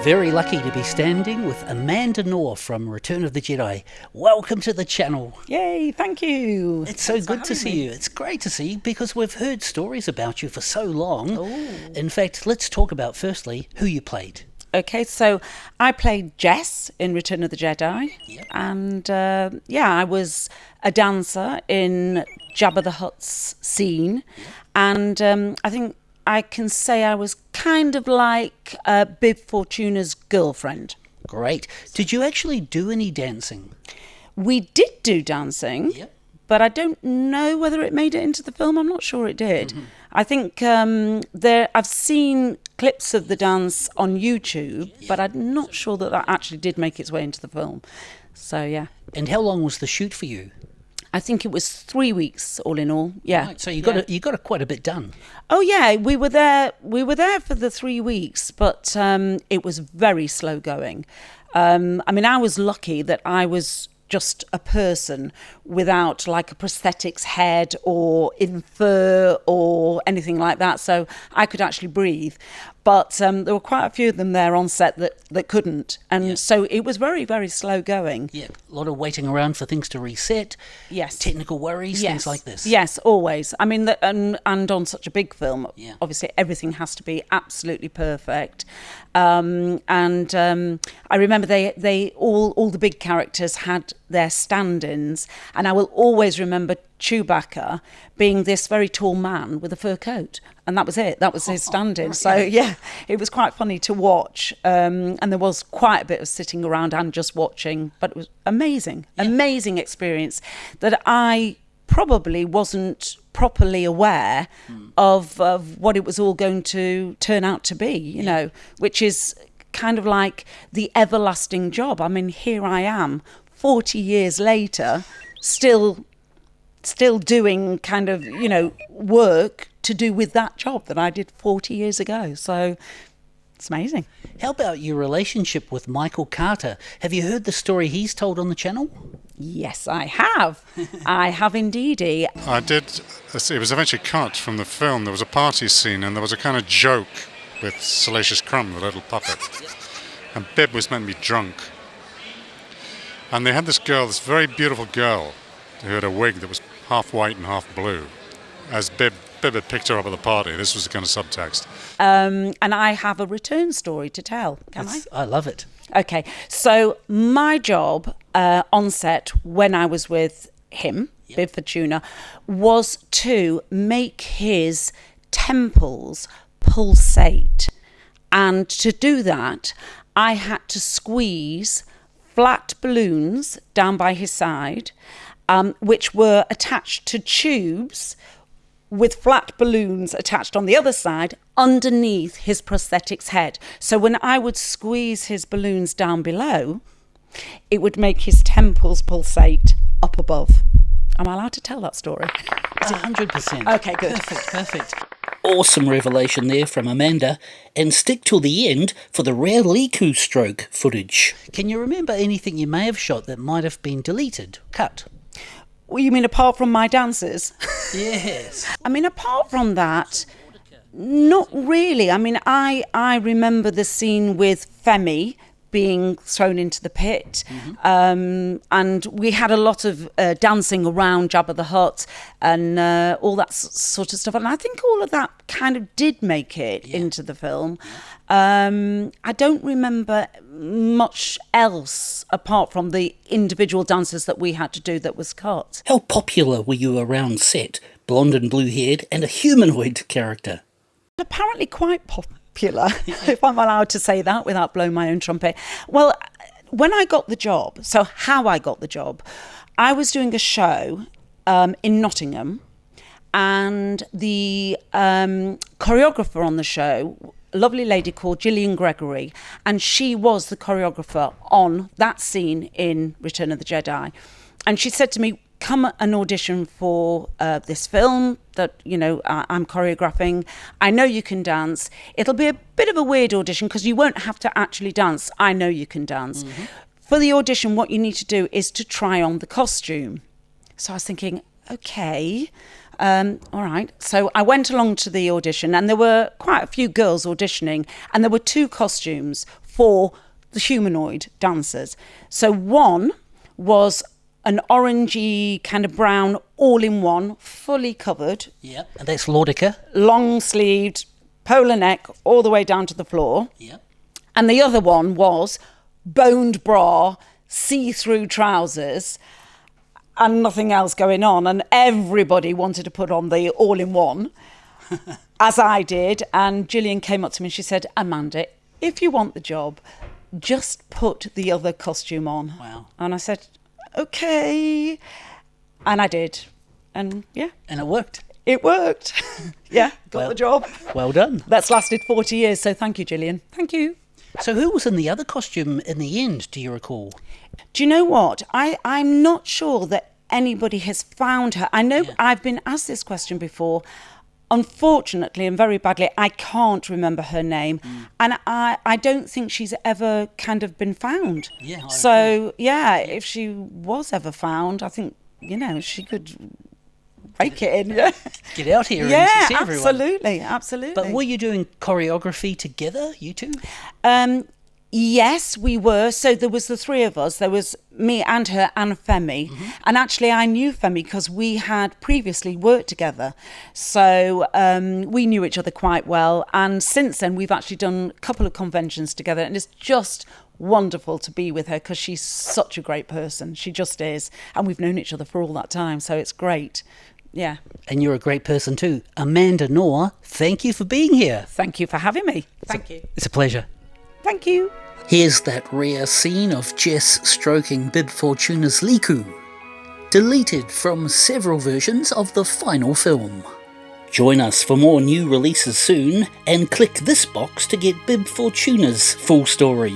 Very lucky to be standing with Amanda NOAR from Return of the Jedi. Welcome to the channel. Yay, thank you. It's so good to see you. It's great to see you because we've heard stories about you for so long. Ooh. In fact, let's talk about firstly who you played. Okay, so I played JESS in Return of the Jedi. Yep. And I was a dancer in Jabba the Hutt's scene. Yep. And I think I can say I was kind of like BIB Fortuna's girlfriend. Great. Did you actually do any dancing? We did do dancing, Yep. but I don't know whether it made it into the film. I'm not sure it did. Mm-hmm. I think I've seen clips of the dance on YouTube, but I'm not sure that actually did make its way into the film. So, yeah. And how long was the shoot for you? I think it was 3 weeks all in all. Yeah. Right, so you got quite a bit done. Oh yeah, we were there for the 3 weeks, but it was very slow going. I was lucky that I was just a person without like a prosthetics head or in fur or anything like that, so I could actually breathe. But there were quite a few of them there on set that couldn't, and so it was very, very slow going. Yeah, a lot of waiting around for things to reset. Yes. Technical worries, things like this. Yes, always. I mean, and on such a big film, Yeah. obviously everything has to be absolutely perfect. I remember they all the big characters had their stand-ins, and I will always remember Chewbacca being this very tall man with a fur coat, and that was it. That was his stand-in. So yeah, it was quite funny to watch, and there was quite a bit of sitting around and just watching, but it was amazing experience that I probably wasn't properly aware of what it was all going to turn out to be, you know, which is kind of like the everlasting job. I mean, here I am 40 years later, still doing kind of, you know, work to do with that job that I did 40 years ago. So it's amazing. How about your relationship with Michael Carter? Have you heard the story he's told on the channel? Yes, I have. I have indeedy. I did. It was eventually cut from the film. There was a party scene and there was a kind of joke with Salacious Crumb, the little puppet. And Bib was meant to be drunk. And they had this girl, this very beautiful girl, who had a wig that was half white and half blue. As Bib had picked her up at the party. This was the kind of subtext. And I have a return story to tell. Can I? I love it. Okay, so my job on set when I was with him, BIB Fortuna, was to make his temples pulsate. And to do that, I had to squeeze flat balloons down by his side, which were attached to tubes with flat balloons attached on the other side underneath his prosthetics head. So when I would squeeze his balloons down below, it would make his temples pulsate up above. Am I allowed to tell that story? 100%. Okay, good. Perfect. Awesome revelation there from Amanda. And stick till the end for the rare Liku stroke footage. Can you remember anything you may have shot that might have been deleted, cut? Well, you mean apart from my dances? Yes. I mean, apart from that, not really. I mean, I remember the scene with Femi being thrown into the pit, and we had a lot of dancing around Jabba the Hutt and all that sort of stuff. And I think all of that kind of did make it into the film. I don't remember much else apart from the individual dances that we had to do that was cut. How popular were you around set? Blonde and blue-haired and a humanoid character. Apparently quite popular, if I'm allowed to say that without blowing my own trumpet. Well, when I got the job, so how I got the job, I was doing a show in Nottingham, and the choreographer on the show, a lovely lady called Gillian Gregory, and she was the choreographer on that scene in Return of the Jedi. And she said to me, come and audition for this film that, you know, I'm choreographing. I know you can dance. It'll be a bit of a weird audition because you won't have to actually dance. I know you can dance. Mm-hmm. For the audition, what you need to do is to try on the costume. So I was thinking, okay, All right. So I went along to the audition, and there were quite a few girls auditioning, and there were 2 costumes for the humanoid dancers. So one was an orangey kind of brown, all-in-one, fully covered. Yeah, and that's Laudica. Long-sleeved, polar neck, all the way down to the floor. Yeah. And the other one was boned bra, see-through trousers, and nothing else going on. And everybody wanted to put on the all-in-one, as I did. And Gillian came up to me and she said, Amanda, if you want the job, just put the other costume on. Wow. And I said, okay. And I did. And yeah. And it worked. It worked. Yeah, got the job. Well done. That's lasted 40 years. So thank you, Gillian. Thank you. So who was in the other costume in the end, do you recall? Do you know what? I'm not sure that anybody has found her. I know I've been asked this question before. Unfortunately and very badly, I can't remember her name. And I don't think she's ever kind of been found. Yeah. So, yeah, if she was ever found, I think, she could break it in. Get out here Yeah, and see everyone. Absolutely. But were you doing choreography together, you two? Yes, we were. So there was the 3 of us. There was me and her and Femi. And actually I knew Femi because we had previously worked together. So we knew each other quite well. And since then we've actually done a couple of conventions together. And it's just wonderful to be with her because she's such a great person. She just is. And we've known each other for all that time. So it's great. Yeah. And you're a great person too. Amanda NOAR, thank you for being here. Thank you for having me. Thank you. It's a pleasure. Thank you. Here's that rare scene of Jess stroking BIB Fortuna's Liku, deleted from several versions of the final film. Join us for more new releases soon, and click this box to get BIB Fortuna's full story.